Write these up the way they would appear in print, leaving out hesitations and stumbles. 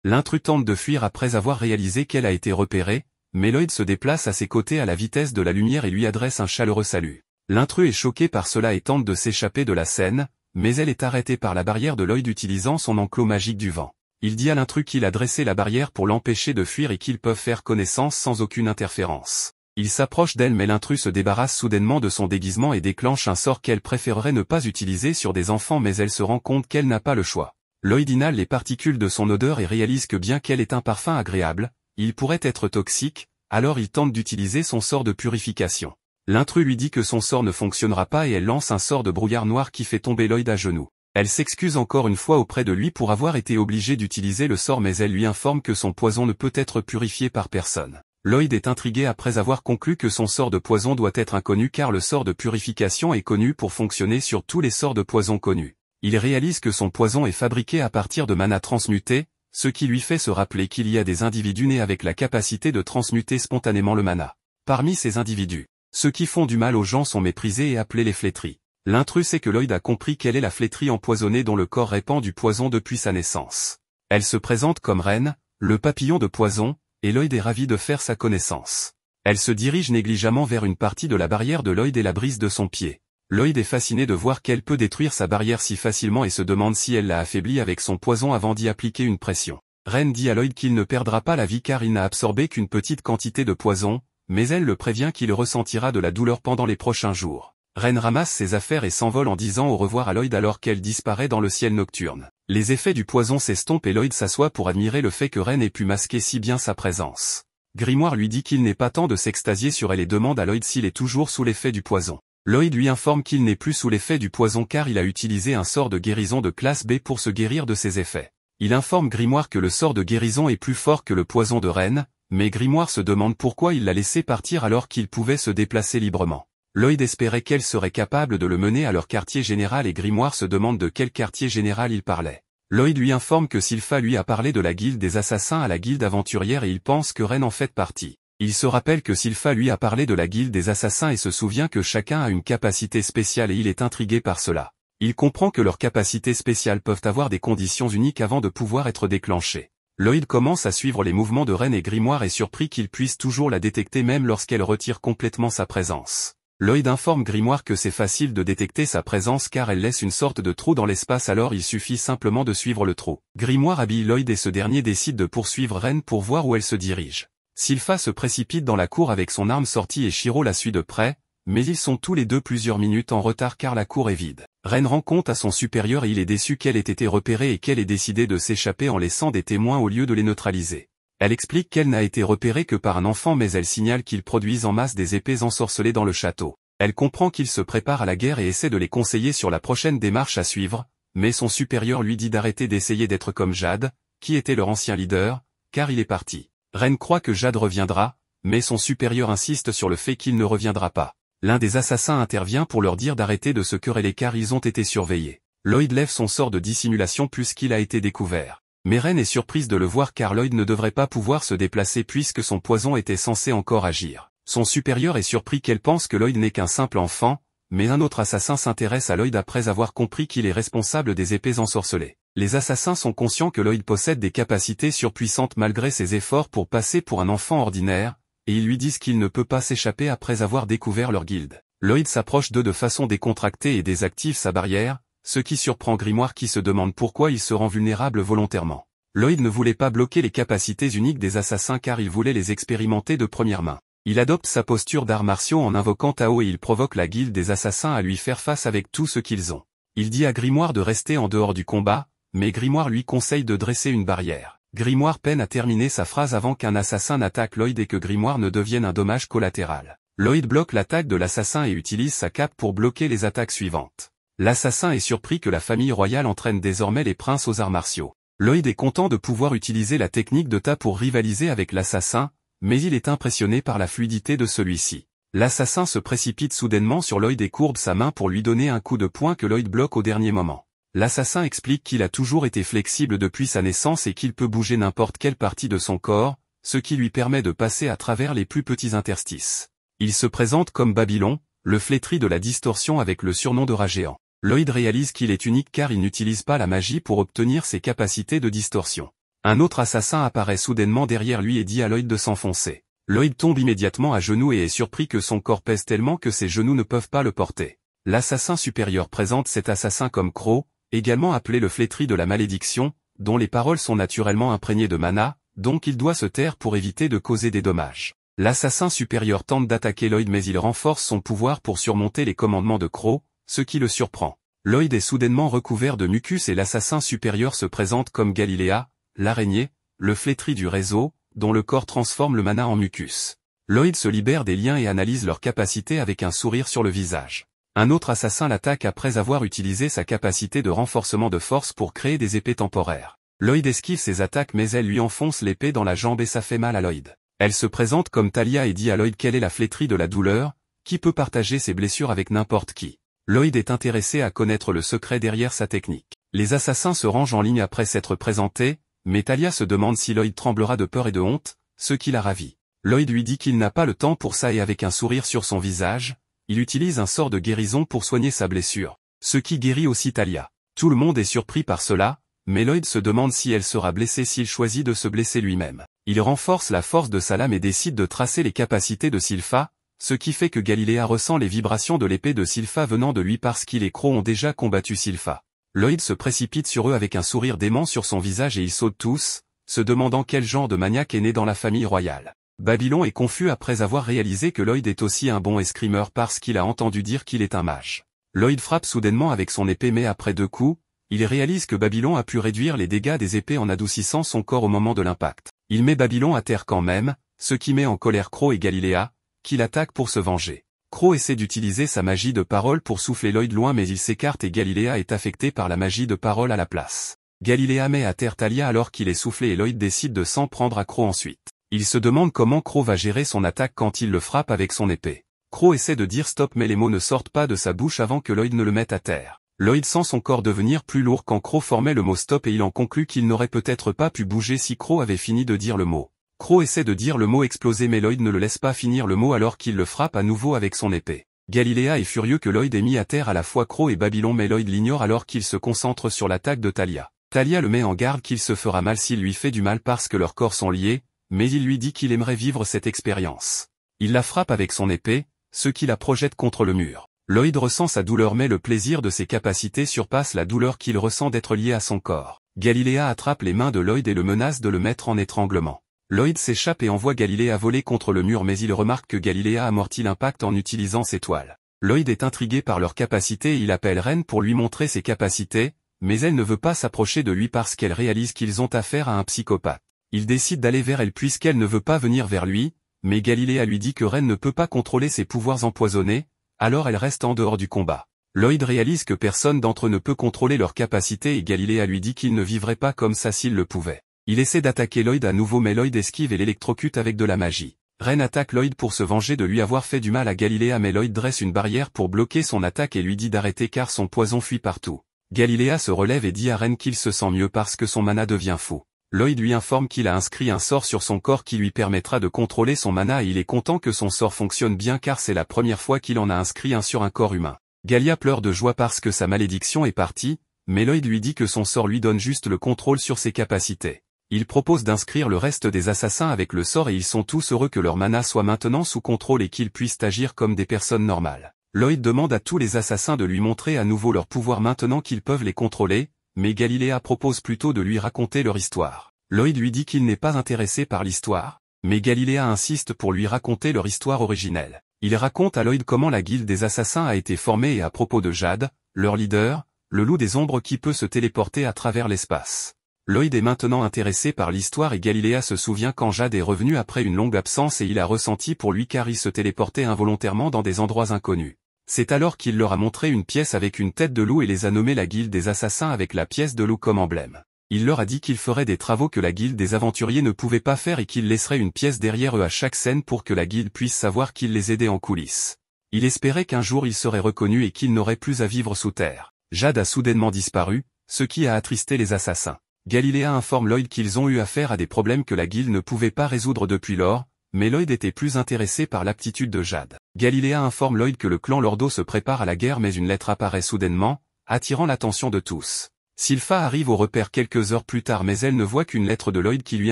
L'intrus tente de fuir après avoir réalisé qu'elle a été repérée, mais Lloyd se déplace à ses côtés à la vitesse de la lumière et lui adresse un chaleureux salut. L'intrus est choqué par cela et tente de s'échapper de la scène, mais elle est arrêtée par la barrière de Lloyd utilisant son enclos magique du vent. Il dit à l'intrus qu'il a dressé la barrière pour l'empêcher de fuir et qu'ils peuvent faire connaissance sans aucune interférence. Il s'approche d'elle mais l'intrus se débarrasse soudainement de son déguisement et déclenche un sort qu'elle préférerait ne pas utiliser sur des enfants mais elle se rend compte qu'elle n'a pas le choix. Lloyd inhale les particules de son odeur et réalise que bien qu'elle ait un parfum agréable, il pourrait être toxique, alors il tente d'utiliser son sort de purification. L'intrus lui dit que son sort ne fonctionnera pas et elle lance un sort de brouillard noir qui fait tomber Lloyd à genoux. Elle s'excuse encore une fois auprès de lui pour avoir été obligée d'utiliser le sort mais elle lui informe que son poison ne peut être purifié par personne. Lloyd est intrigué après avoir conclu que son sort de poison doit être inconnu car le sort de purification est connu pour fonctionner sur tous les sorts de poison connus. Il réalise que son poison est fabriqué à partir de mana transmuté, ce qui lui fait se rappeler qu'il y a des individus nés avec la capacité de transmuter spontanément le mana. Parmi ces individus, ceux qui font du mal aux gens sont méprisés et appelés les flétris. L'intrus sait que Lloyd a compris quelle est la flétrie empoisonnée dont le corps répand du poison depuis sa naissance. Elle se présente comme Reine, le papillon de poison, et Lloyd est ravi de faire sa connaissance. Elle se dirige négligemment vers une partie de la barrière de Lloyd et la brise de son pied. Lloyd est fasciné de voir qu'elle peut détruire sa barrière si facilement et se demande si elle l'a affaiblie avec son poison avant d'y appliquer une pression. Reine dit à Lloyd qu'il ne perdra pas la vie car il n'a absorbé qu'une petite quantité de poison, mais elle le prévient qu'il ressentira de la douleur pendant les prochains jours. Reine ramasse ses affaires et s'envole en disant au revoir à Lloyd alors qu'elle disparaît dans le ciel nocturne. Les effets du poison s'estompent et Lloyd s'assoit pour admirer le fait que Reine ait pu masquer si bien sa présence. Grimoire lui dit qu'il n'est pas temps de s'extasier sur elle et demande à Lloyd s'il est toujours sous l'effet du poison. Lloyd lui informe qu'il n'est plus sous l'effet du poison car il a utilisé un sort de guérison de classe B pour se guérir de ses effets. Il informe Grimoire que le sort de guérison est plus fort que le poison de Reine, mais Grimoire se demande pourquoi il l'a laissé partir alors qu'il pouvait se déplacer librement. Lloyd espérait qu'elle serait capable de le mener à leur quartier général et Grimoire se demande de quel quartier général il parlait. Lloyd lui informe que Sylpha lui a parlé de la guilde des assassins à la guilde aventurière et il pense que Reine en fait partie. Il se rappelle que Sylpha lui a parlé de la guilde des assassins et se souvient que chacun a une capacité spéciale et il est intrigué par cela. Il comprend que leurs capacités spéciales peuvent avoir des conditions uniques avant de pouvoir être déclenchées. Lloyd commence à suivre les mouvements de Reine et Grimoire est surpris qu'il puisse toujours la détecter même lorsqu'elle retire complètement sa présence. Lloyd informe Grimoire que c'est facile de détecter sa présence car elle laisse une sorte de trou dans l'espace alors il suffit simplement de suivre le trou. Grimoire habille Lloyd et ce dernier décide de poursuivre Reine pour voir où elle se dirige. Sylpha se précipite dans la cour avec son arme sortie et Shiro la suit de près, mais ils sont tous les deux plusieurs minutes en retard car la cour est vide. Reine rend compte à son supérieur et il est déçu qu'elle ait été repérée et qu'elle ait décidé de s'échapper en laissant des témoins au lieu de les neutraliser. Elle explique qu'elle n'a été repérée que par un enfant mais elle signale qu'ils produisent en masse des épées ensorcelées dans le château. Elle comprend qu'ils se préparent à la guerre et essaie de les conseiller sur la prochaine démarche à suivre, mais son supérieur lui dit d'arrêter d'essayer d'être comme Jade, qui était leur ancien leader, car il est parti. Reine croit que Jade reviendra, mais son supérieur insiste sur le fait qu'il ne reviendra pas. L'un des assassins intervient pour leur dire d'arrêter de se quereller car ils ont été surveillés. Lloyd lève son sort de dissimulation puisqu'il a été découvert. Mais Reine est surprise de le voir car Lloyd ne devrait pas pouvoir se déplacer puisque son poison était censé encore agir. Son supérieur est surpris qu'elle pense que Lloyd n'est qu'un simple enfant, mais un autre assassin s'intéresse à Lloyd après avoir compris qu'il est responsable des épées ensorcelées. Les assassins sont conscients que Lloyd possède des capacités surpuissantes malgré ses efforts pour passer pour un enfant ordinaire, et ils lui disent qu'il ne peut pas s'échapper après avoir découvert leur guilde. Lloyd s'approche d'eux de façon décontractée et désactive sa barrière, ce qui surprend Grimoire qui se demande pourquoi il se rend vulnérable volontairement. Lloyd ne voulait pas bloquer les capacités uniques des assassins car il voulait les expérimenter de première main. Il adopte sa posture d'arts martiaux en invoquant Tao et il provoque la guilde des assassins à lui faire face avec tout ce qu'ils ont. Il dit à Grimoire de rester en dehors du combat, mais Grimoire lui conseille de dresser une barrière. Grimoire peine à terminer sa phrase avant qu'un assassin n'attaque Lloyd et que Grimoire ne devienne un dommage collatéral. Lloyd bloque l'attaque de l'assassin et utilise sa cape pour bloquer les attaques suivantes. L'assassin est surpris que la famille royale entraîne désormais les princes aux arts martiaux. Lloyd est content de pouvoir utiliser la technique de Ta pour rivaliser avec l'assassin, mais il est impressionné par la fluidité de celui-ci. L'assassin se précipite soudainement sur Lloyd et courbe sa main pour lui donner un coup de poing que Lloyd bloque au dernier moment. L'assassin explique qu'il a toujours été flexible depuis sa naissance et qu'il peut bouger n'importe quelle partie de son corps, ce qui lui permet de passer à travers les plus petits interstices. Il se présente comme Babylon, le flétri de la distorsion avec le surnom de rat géant. Lloyd réalise qu'il est unique car il n'utilise pas la magie pour obtenir ses capacités de distorsion. Un autre assassin apparaît soudainement derrière lui et dit à Lloyd de s'enfoncer. Lloyd tombe immédiatement à genoux et est surpris que son corps pèse tellement que ses genoux ne peuvent pas le porter. L'assassin supérieur présente cet assassin comme Crow, également appelé le flétri de la malédiction, dont les paroles sont naturellement imprégnées de mana, donc il doit se taire pour éviter de causer des dommages. L'assassin supérieur tente d'attaquer Lloyd mais il renforce son pouvoir pour surmonter les commandements de Crow, ce qui le surprend. Lloyd est soudainement recouvert de mucus et l'assassin supérieur se présente comme Galilea, l'araignée, le flétri du réseau, dont le corps transforme le mana en mucus. Lloyd se libère des liens et analyse leurs capacités avec un sourire sur le visage. Un autre assassin l'attaque après avoir utilisé sa capacité de renforcement de force pour créer des épées temporaires. Lloyd esquive ses attaques mais elle lui enfonce l'épée dans la jambe et ça fait mal à Lloyd. Elle se présente comme Talia et dit à Lloyd qu'elle est la flétrie de la douleur, qui peut partager ses blessures avec n'importe qui. Lloyd est intéressé à connaître le secret derrière sa technique. Les assassins se rangent en ligne après s'être présentés, mais Talia se demande si Lloyd tremblera de peur et de honte, ce qui la ravit. Lloyd lui dit qu'il n'a pas le temps pour ça et avec un sourire sur son visage, il utilise un sort de guérison pour soigner sa blessure, ce qui guérit aussi Talia. Tout le monde est surpris par cela, mais Lloyd se demande si elle sera blessée s'il choisit de se blesser lui-même. Il renforce la force de sa lame et décide de tracer les capacités de Sylpha, ce qui fait que Galilea ressent les vibrations de l'épée de Sylpha venant de lui parce qu'il et Crow ont déjà combattu Sylpha. Lloyd se précipite sur eux avec un sourire dément sur son visage et ils sautent tous, se demandant quel genre de maniaque est né dans la famille royale. Babylon est confus après avoir réalisé que Lloyd est aussi un bon escrimeur parce qu'il a entendu dire qu'il est un mage. Lloyd frappe soudainement avec son épée mais après 2 coups, il réalise que Babylon a pu réduire les dégâts des épées en adoucissant son corps au moment de l'impact. Il met Babylon à terre quand même, ce qui met en colère Crow et Galilea, qui l'attaquent pour se venger. Crow essaie d'utiliser sa magie de parole pour souffler Lloyd loin mais il s'écarte et Galilea est affecté par la magie de parole à la place. Galilea met à terre Talia alors qu'il est soufflé et Lloyd décide de s'en prendre à Crow ensuite. Il se demande comment Crow va gérer son attaque quand il le frappe avec son épée. Crow essaie de dire stop mais les mots ne sortent pas de sa bouche avant que Lloyd ne le mette à terre. Lloyd sent son corps devenir plus lourd quand Crow formait le mot stop et il en conclut qu'il n'aurait peut-être pas pu bouger si Crow avait fini de dire le mot. Crow essaie de dire le mot exploser mais Lloyd ne le laisse pas finir le mot alors qu'il le frappe à nouveau avec son épée. Galilea est furieux que Lloyd ait mis à terre à la fois Crow et Babylon mais Lloyd l'ignore alors qu'il se concentre sur l'attaque de Talia. Talia le met en garde qu'il se fera mal s'il lui fait du mal parce que leurs corps sont liés, mais il lui dit qu'il aimerait vivre cette expérience. Il la frappe avec son épée, ce qui la projette contre le mur. Lloyd ressent sa douleur mais le plaisir de ses capacités surpasse la douleur qu'il ressent d'être lié à son corps. Galilea attrape les mains de Lloyd et le menace de le mettre en étranglement. Lloyd s'échappe et envoie Galilea voler contre le mur mais il remarque que Galilea amortit l'impact en utilisant ses toiles. Lloyd est intrigué par leurs capacités et il appelle Ren pour lui montrer ses capacités, mais elle ne veut pas s'approcher de lui parce qu'elle réalise qu'ils ont affaire à un psychopathe. Il décide d'aller vers elle puisqu'elle ne veut pas venir vers lui, mais Galilea lui dit que Ren ne peut pas contrôler ses pouvoirs empoisonnés, alors elle reste en dehors du combat. Lloyd réalise que personne d'entre eux ne peut contrôler leurs capacités et Galilea lui dit qu'il ne vivrait pas comme ça s'il le pouvait. Il essaie d'attaquer Lloyd à nouveau mais Lloyd esquive et l'électrocute avec de la magie. Ren attaque Lloyd pour se venger de lui avoir fait du mal à Galilea mais Lloyd dresse une barrière pour bloquer son attaque et lui dit d'arrêter car son poison fuit partout. Galilea se relève et dit à Ren qu'il se sent mieux parce que son mana devient fou. Lloyd lui informe qu'il a inscrit un sort sur son corps qui lui permettra de contrôler son mana et il est content que son sort fonctionne bien car c'est la première fois qu'il en a inscrit un sur un corps humain. Galia pleure de joie parce que sa malédiction est partie, mais Lloyd lui dit que son sort lui donne juste le contrôle sur ses capacités. Il propose d'inscrire le reste des assassins avec le sort et ils sont tous heureux que leur mana soit maintenant sous contrôle et qu'ils puissent agir comme des personnes normales. Lloyd demande à tous les assassins de lui montrer à nouveau leur pouvoir maintenant qu'ils peuvent les contrôler, mais Galilea propose plutôt de lui raconter leur histoire. Lloyd lui dit qu'il n'est pas intéressé par l'histoire, mais Galilea insiste pour lui raconter leur histoire originelle. Il raconte à Lloyd comment la guilde des assassins a été formée et à propos de Jade, leur leader, le loup des ombres qui peut se téléporter à travers l'espace. Lloyd est maintenant intéressé par l'histoire et Galilea se souvient quand Jade est revenu après une longue absence et il a ressenti pour lui car il se téléportait involontairement dans des endroits inconnus. C'est alors qu'il leur a montré une pièce avec une tête de loup et les a nommés la guilde des assassins avec la pièce de loup comme emblème. Il leur a dit qu'il ferait des travaux que la guilde des aventuriers ne pouvait pas faire et qu'il laisserait une pièce derrière eux à chaque scène pour que la guilde puisse savoir qu'il les aidait en coulisses. Il espérait qu'un jour il serait reconnu et qu'il n'aurait plus à vivre sous terre. Jade a soudainement disparu, ce qui a attristé les assassins. Galilea informe Lloyd qu'ils ont eu affaire à des problèmes que la guilde ne pouvait pas résoudre depuis lors, mais Lloyd était plus intéressé par l'aptitude de Jade. Galilea informe Lloyd que le clan Lordo se prépare à la guerre mais une lettre apparaît soudainement, attirant l'attention de tous. Sylpha arrive au repère quelques heures plus tard mais elle ne voit qu'une lettre de Lloyd qui lui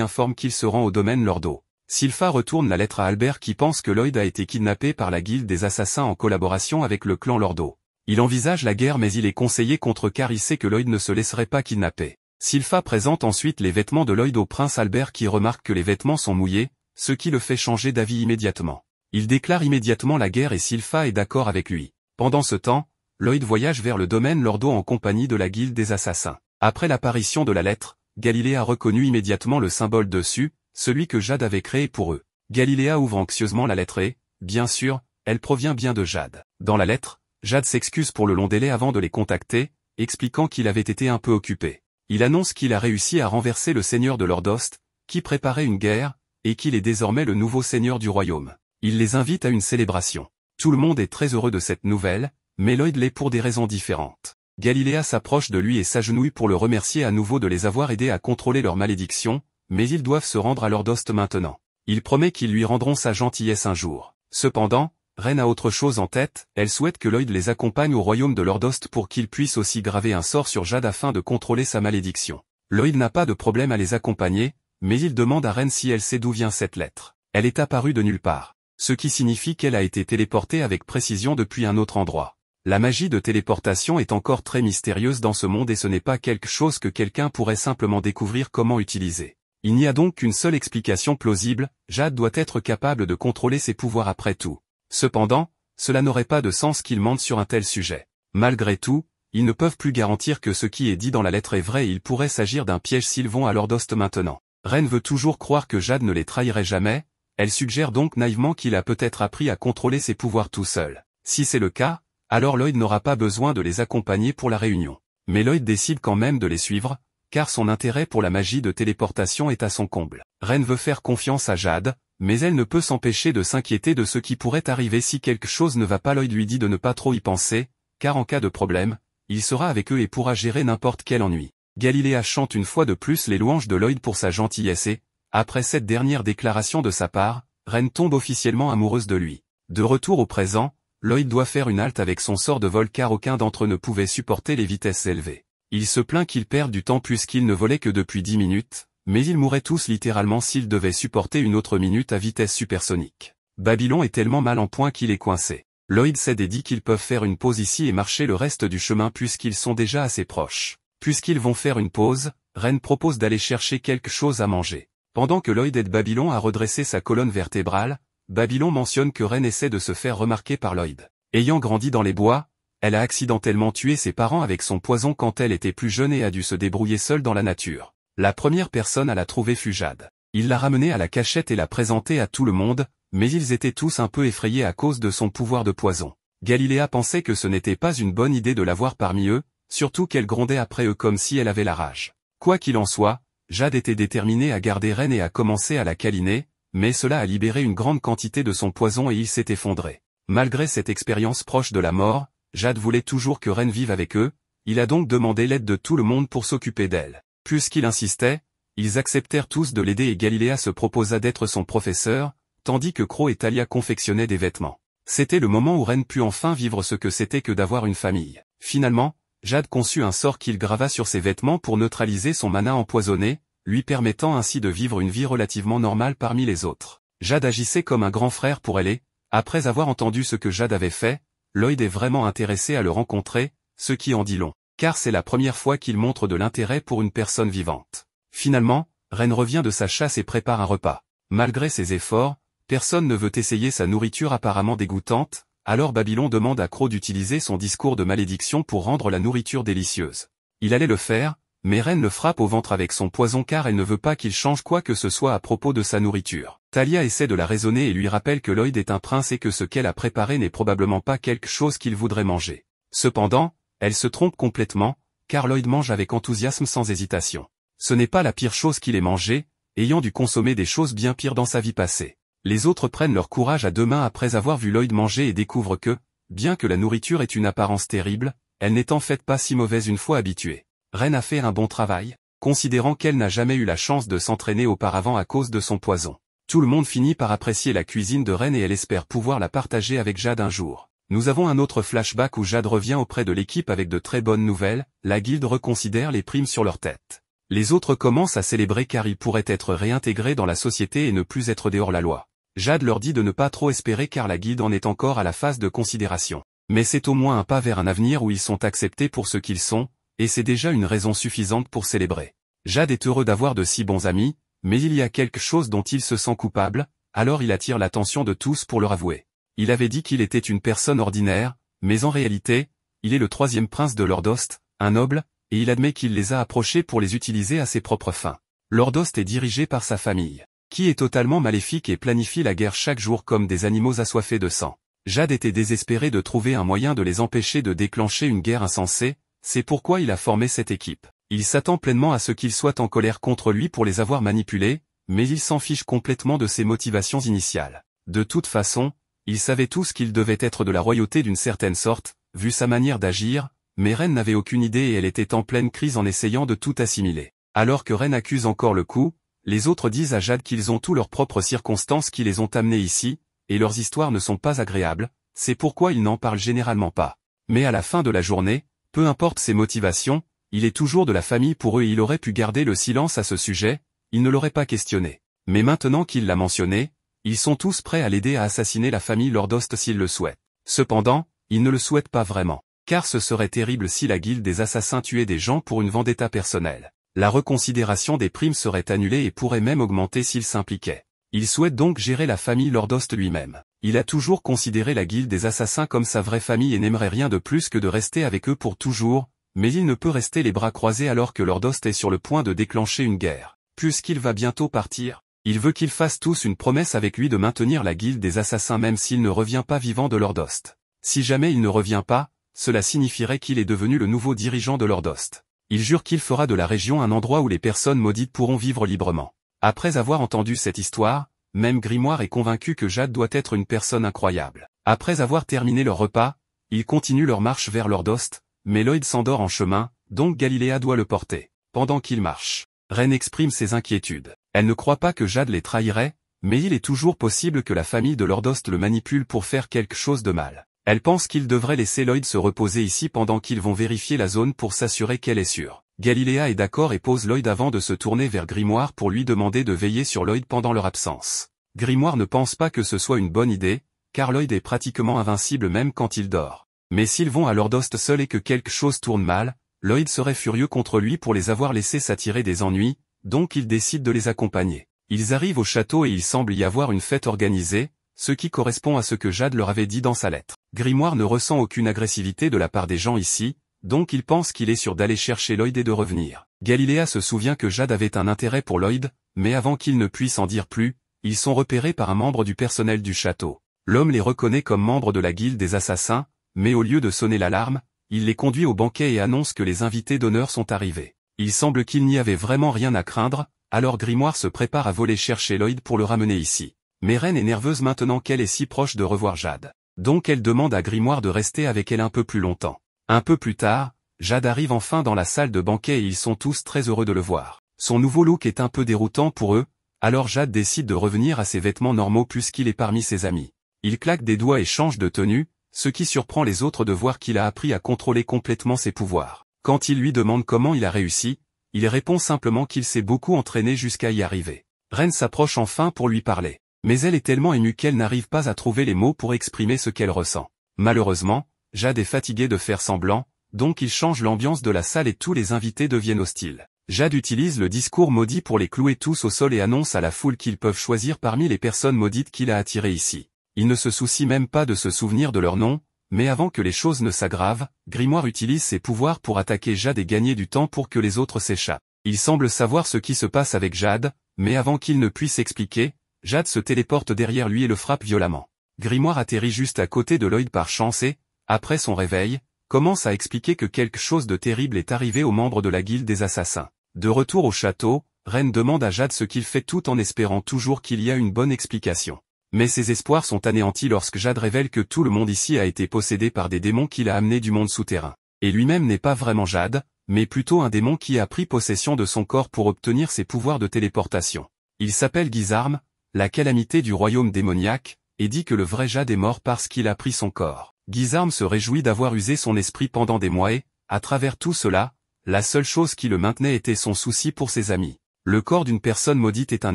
informe qu'il se rend au domaine Lordo. Sylpha retourne la lettre à Albert qui pense que Lloyd a été kidnappé par la guilde des assassins en collaboration avec le clan Lordo. Il envisage la guerre mais il est conseillé contre car il sait que Lloyd ne se laisserait pas kidnapper. Sylpha présente ensuite les vêtements de Lloyd au prince Albert qui remarque que les vêtements sont mouillés, ce qui le fait changer d'avis immédiatement. Il déclare immédiatement la guerre et Sylpha est d'accord avec lui. Pendant ce temps, Lloyd voyage vers le domaine Lordo en compagnie de la guilde des assassins. Après l'apparition de la lettre, Galiléa a reconnu immédiatement le symbole dessus, celui que Jade avait créé pour eux. Galiléa ouvre anxieusement la lettre et, bien sûr, elle provient bien de Jade. Dans la lettre, Jade s'excuse pour le long délai avant de les contacter, expliquant qu'il avait été un peu occupé. Il annonce qu'il a réussi à renverser le seigneur de Lordost, qui préparait une guerre, et qu'il est désormais le nouveau seigneur du royaume. Il les invite à une célébration. Tout le monde est très heureux de cette nouvelle, mais Lloyd l'est pour des raisons différentes. Galiléa s'approche de lui et s'agenouille pour le remercier à nouveau de les avoir aidés à contrôler leur malédiction, mais ils doivent se rendre à Lordost maintenant. Il promet qu'ils lui rendront sa gentillesse un jour. Cependant, Ren a autre chose en tête, elle souhaite que Lloyd les accompagne au royaume de Lordost pour qu'il puisse aussi graver un sort sur Jade afin de contrôler sa malédiction. Lloyd n'a pas de problème à les accompagner, mais il demande à Ren si elle sait d'où vient cette lettre. Elle est apparue de nulle part, ce qui signifie qu'elle a été téléportée avec précision depuis un autre endroit. La magie de téléportation est encore très mystérieuse dans ce monde et ce n'est pas quelque chose que quelqu'un pourrait simplement découvrir comment utiliser. Il n'y a donc qu'une seule explication plausible, Jade doit être capable de contrôler ses pouvoirs après tout. Cependant, cela n'aurait pas de sens qu'ils mentent sur un tel sujet. Malgré tout, ils ne peuvent plus garantir que ce qui est dit dans la lettre est vrai et il pourrait s'agir d'un piège s'ils vont à Lordost maintenant. Ren veut toujours croire que Jade ne les trahirait jamais, elle suggère donc naïvement qu'il a peut-être appris à contrôler ses pouvoirs tout seul. Si c'est le cas, alors Lloyd n'aura pas besoin de les accompagner pour la réunion. Mais Lloyd décide quand même de les suivre, car son intérêt pour la magie de téléportation est à son comble. Ren veut faire confiance à Jade, mais elle ne peut s'empêcher de s'inquiéter de ce qui pourrait arriver si quelque chose ne va pas. Lloyd lui dit de ne pas trop y penser, car en cas de problème, il sera avec eux et pourra gérer n'importe quel ennui. Galiléa chante une fois de plus les louanges de Lloyd pour sa gentillesse et, après cette dernière déclaration de sa part, Ren tombe officiellement amoureuse de lui. De retour au présent, Lloyd doit faire une halte avec son sort de vol car aucun d'entre eux ne pouvait supporter les vitesses élevées. Il se plaint qu'ils perdent du temps puisqu'ils ne volaient que depuis 10 minutes, mais ils mourraient tous littéralement s'ils devaient supporter une autre minute à vitesse supersonique. Babylon est tellement mal en point qu'il est coincé. Lloyd cède et dit qu'ils peuvent faire une pause ici et marcher le reste du chemin puisqu'ils sont déjà assez proches. Puisqu'ils vont faire une pause, Ren propose d'aller chercher quelque chose à manger. Pendant que Lloyd aide Babylon à redresser sa colonne vertébrale, Babylon mentionne que Ren essaie de se faire remarquer par Lloyd. Ayant grandi dans les bois, elle a accidentellement tué ses parents avec son poison quand elle était plus jeune et a dû se débrouiller seule dans la nature. La première personne à la trouver fut Jade. Il l'a ramenée à la cachette et l'a présentée à tout le monde, mais ils étaient tous un peu effrayés à cause de son pouvoir de poison. Galiléa pensait que ce n'était pas une bonne idée de l'avoir parmi eux, surtout qu'elle grondait après eux comme si elle avait la rage. Quoi qu'il en soit, Jade était déterminée à garder Ren et à commencer à la câliner, mais cela a libéré une grande quantité de son poison et il s'est effondré. Malgré cette expérience proche de la mort, Jade voulait toujours que Ren vive avec eux, il a donc demandé l'aide de tout le monde pour s'occuper d'elle. Puisqu'il insistait, ils acceptèrent tous de l'aider et Galiléa se proposa d'être son professeur, tandis que Crow et Talia confectionnaient des vêtements. C'était le moment où Ren put enfin vivre ce que c'était que d'avoir une famille. Finalement, Jade conçut un sort qu'il grava sur ses vêtements pour neutraliser son mana empoisonné, lui permettant ainsi de vivre une vie relativement normale parmi les autres. Jade agissait comme un grand frère pour elle et, après avoir entendu ce que Jade avait fait, Lloyd est vraiment intéressé à le rencontrer, ce qui en dit long, car c'est la première fois qu'il montre de l'intérêt pour une personne vivante. Finalement, Ren revient de sa chasse et prépare un repas. Malgré ses efforts, personne ne veut essayer sa nourriture apparemment dégoûtante, alors Babylon demande à Crow d'utiliser son discours de malédiction pour rendre la nourriture délicieuse. Il allait le faire, mais Ren le frappe au ventre avec son poison car elle ne veut pas qu'il change quoi que ce soit à propos de sa nourriture. Talia essaie de la raisonner et lui rappelle que Lloyd est un prince et que ce qu'elle a préparé n'est probablement pas quelque chose qu'il voudrait manger. Cependant, elle se trompe complètement, car Lloyd mange avec enthousiasme sans hésitation. Ce n'est pas la pire chose qu'il ait mangée, ayant dû consommer des choses bien pires dans sa vie passée. Les autres prennent leur courage à deux mains après avoir vu Lloyd manger et découvrent que, bien que la nourriture ait une apparence terrible, elle n'est en fait pas si mauvaise une fois habituée. Ren a fait un bon travail, considérant qu'elle n'a jamais eu la chance de s'entraîner auparavant à cause de son poison. Tout le monde finit par apprécier la cuisine de Ren et elle espère pouvoir la partager avec Jade un jour. Nous avons un autre flashback où Jade revient auprès de l'équipe avec de très bonnes nouvelles, la guilde reconsidère les primes sur leur tête. Les autres commencent à célébrer car ils pourraient être réintégrés dans la société et ne plus être dehors la loi. Jade leur dit de ne pas trop espérer car la guilde en est encore à la phase de considération. Mais c'est au moins un pas vers un avenir où ils sont acceptés pour ce qu'ils sont, et c'est déjà une raison suffisante pour célébrer. Jade est heureux d'avoir de si bons amis, mais il y a quelque chose dont il se sent coupable, alors il attire l'attention de tous pour leur avouer. Il avait dit qu'il était une personne ordinaire, mais en réalité, il est le 3e prince de Lordost, un noble, et il admet qu'il les a approchés pour les utiliser à ses propres fins. Lordost est dirigé par sa famille, qui est totalement maléfique et planifie la guerre chaque jour comme des animaux assoiffés de sang. Jade était désespéré de trouver un moyen de les empêcher de déclencher une guerre insensée, c'est pourquoi il a formé cette équipe. Il s'attend pleinement à ce qu'ils soient en colère contre lui pour les avoir manipulés, mais il s'en fiche complètement de ses motivations initiales. De toute façon, ils savaient tous qu'il devait être de la royauté d'une certaine sorte, vu sa manière d'agir, mais Ren n'avait aucune idée et elle était en pleine crise en essayant de tout assimiler. Alors que Ren accuse encore le coup, les autres disent à Jade qu'ils ont tous leurs propres circonstances qui les ont amenés ici, et leurs histoires ne sont pas agréables, c'est pourquoi ils n'en parlent généralement pas. Mais à la fin de la journée, peu importe ses motivations, il est toujours de la famille pour eux et il aurait pu garder le silence à ce sujet, il ne l'aurait pas questionné. Mais maintenant qu'il l'a mentionné, ils sont tous prêts à l'aider à assassiner la famille Lordost s'ils le souhaitent. Cependant, ils ne le souhaitent pas vraiment, car ce serait terrible si la guilde des assassins tuait des gens pour une vendetta personnelle. La reconsidération des primes serait annulée et pourrait même augmenter s'ils s'impliquaient. Il souhaite donc gérer la famille Lordost lui-même. Il a toujours considéré la guilde des assassins comme sa vraie famille et n'aimerait rien de plus que de rester avec eux pour toujours, mais il ne peut rester les bras croisés alors que Lordost est sur le point de déclencher une guerre. Puisqu'il va bientôt partir, il veut qu'ils fassent tous une promesse avec lui de maintenir la guilde des assassins même s'il ne revient pas vivant de Lordost. Si jamais il ne revient pas, cela signifierait qu'il est devenu le nouveau dirigeant de Lordost. Il jure qu'il fera de la région un endroit où les personnes maudites pourront vivre librement. Après avoir entendu cette histoire, même Grimoire est convaincu que Jade doit être une personne incroyable. Après avoir terminé leur repas, ils continuent leur marche vers Lordost, mais Lloyd s'endort en chemin, donc Galiléa doit le porter. Pendant qu'il marche, Ren exprime ses inquiétudes. Elle ne croit pas que Jade les trahirait, mais il est toujours possible que la famille de Lordost le manipule pour faire quelque chose de mal. Elle pense qu'il devrait laisser Lloyd se reposer ici pendant qu'ils vont vérifier la zone pour s'assurer qu'elle est sûre. Galiléa est d'accord et pose Lloyd avant de se tourner vers Grimoire pour lui demander de veiller sur Lloyd pendant leur absence. Grimoire ne pense pas que ce soit une bonne idée, car Lloyd est pratiquement invincible même quand il dort. Mais s'ils vont à Lordost seuls et que quelque chose tourne mal, Lloyd serait furieux contre lui pour les avoir laissés s'attirer des ennuis, donc il décide de les accompagner. Ils arrivent au château et il semble y avoir une fête organisée, ce qui correspond à ce que Jade leur avait dit dans sa lettre. Grimoire ne ressent aucune agressivité de la part des gens ici, donc il pense qu'il est sûr d'aller chercher Lloyd et de revenir. Galiléa se souvient que Jade avait un intérêt pour Lloyd, mais avant qu'il ne puisse en dire plus, ils sont repérés par un membre du personnel du château. L'homme les reconnaît comme membres de la guilde des assassins, mais au lieu de sonner l'alarme, il les conduit au banquet et annonce que les invités d'honneur sont arrivés. Il semble qu'il n'y avait vraiment rien à craindre, alors Grimoire se prépare à voler chercher Lloyd pour le ramener ici. Mais Ren est nerveuse maintenant qu'elle est si proche de revoir Jade. Donc elle demande à Grimoire de rester avec elle un peu plus longtemps. Un peu plus tard, Jade arrive enfin dans la salle de banquet et ils sont tous très heureux de le voir. Son nouveau look est un peu déroutant pour eux, alors Jade décide de revenir à ses vêtements normaux puisqu'il est parmi ses amis. Il claque des doigts et change de tenue, ce qui surprend les autres de voir qu'il a appris à contrôler complètement ses pouvoirs. Quand il lui demande comment il a réussi, il répond simplement qu'il s'est beaucoup entraîné jusqu'à y arriver. Ren s'approche enfin pour lui parler. Mais elle est tellement émue qu'elle n'arrive pas à trouver les mots pour exprimer ce qu'elle ressent. Malheureusement, Jade est fatiguée de faire semblant, donc il change l'ambiance de la salle et tous les invités deviennent hostiles. Jade utilise le discours maudit pour les clouer tous au sol et annonce à la foule qu'ils peuvent choisir parmi les personnes maudites qu'il a attirées ici. Il ne se soucie même pas de se souvenir de leur nom, mais avant que les choses ne s'aggravent, Grimoire utilise ses pouvoirs pour attaquer Jade et gagner du temps pour que les autres s'échappent. Il semble savoir ce qui se passe avec Jade, mais avant qu'il ne puisse expliquer, Jade se téléporte derrière lui et le frappe violemment. Grimoire atterrit juste à côté de Lloyd par chance et, après son réveil, commence à expliquer que quelque chose de terrible est arrivé aux membres de la guilde des assassins. De retour au château, Ren demande à Jade ce qu'il fait tout en espérant toujours qu'il y a une bonne explication. Mais ses espoirs sont anéantis lorsque Jade révèle que tout le monde ici a été possédé par des démons qu'il a amenés du monde souterrain. Et lui-même n'est pas vraiment Jade, mais plutôt un démon qui a pris possession de son corps pour obtenir ses pouvoirs de téléportation. Il s'appelle Gizarm, la calamité du royaume démoniaque, et dit que le vrai Jade est mort parce qu'il a pris son corps. Guisarme se réjouit d'avoir usé son esprit pendant des mois et, à travers tout cela, la seule chose qui le maintenait était son souci pour ses amis. Le corps d'une personne maudite est un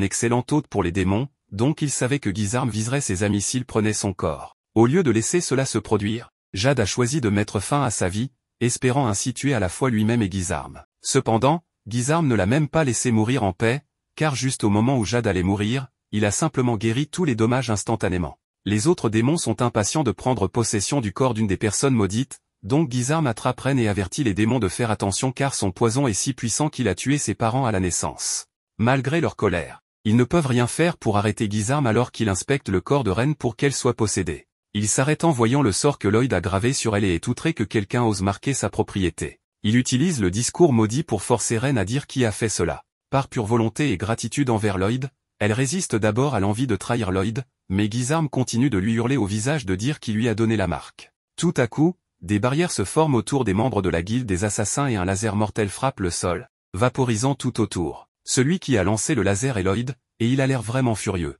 excellent hôte pour les démons, donc il savait que Guisarme viserait ses amis s'il prenait son corps. Au lieu de laisser cela se produire, Jade a choisi de mettre fin à sa vie, espérant ainsi tuer à la fois lui-même et Guisarme. Cependant, Guisarme ne l'a même pas laissé mourir en paix, car juste au moment où Jade allait mourir, il a simplement guéri tous les dommages instantanément. Les autres démons sont impatients de prendre possession du corps d'une des personnes maudites, donc Guisarme attrape Ren et avertit les démons de faire attention car son poison est si puissant qu'il a tué ses parents à la naissance. Malgré leur colère, ils ne peuvent rien faire pour arrêter Guisarme alors qu'il inspecte le corps de Ren pour qu'elle soit possédée. Il s'arrête en voyant le sort que Lloyd a gravé sur elle et est outré que quelqu'un ose marquer sa propriété. Il utilise le discours maudit pour forcer Ren à dire qui a fait cela. Par pure volonté et gratitude envers Lloyd, elle résiste d'abord à l'envie de trahir Lloyd, mais Guisarme continue de lui hurler au visage de dire qui lui a donné la marque. Tout à coup, des barrières se forment autour des membres de la guilde des assassins et un laser mortel frappe le sol, vaporisant tout autour. Celui qui a lancé le laser est Lloyd, et il a l'air vraiment furieux.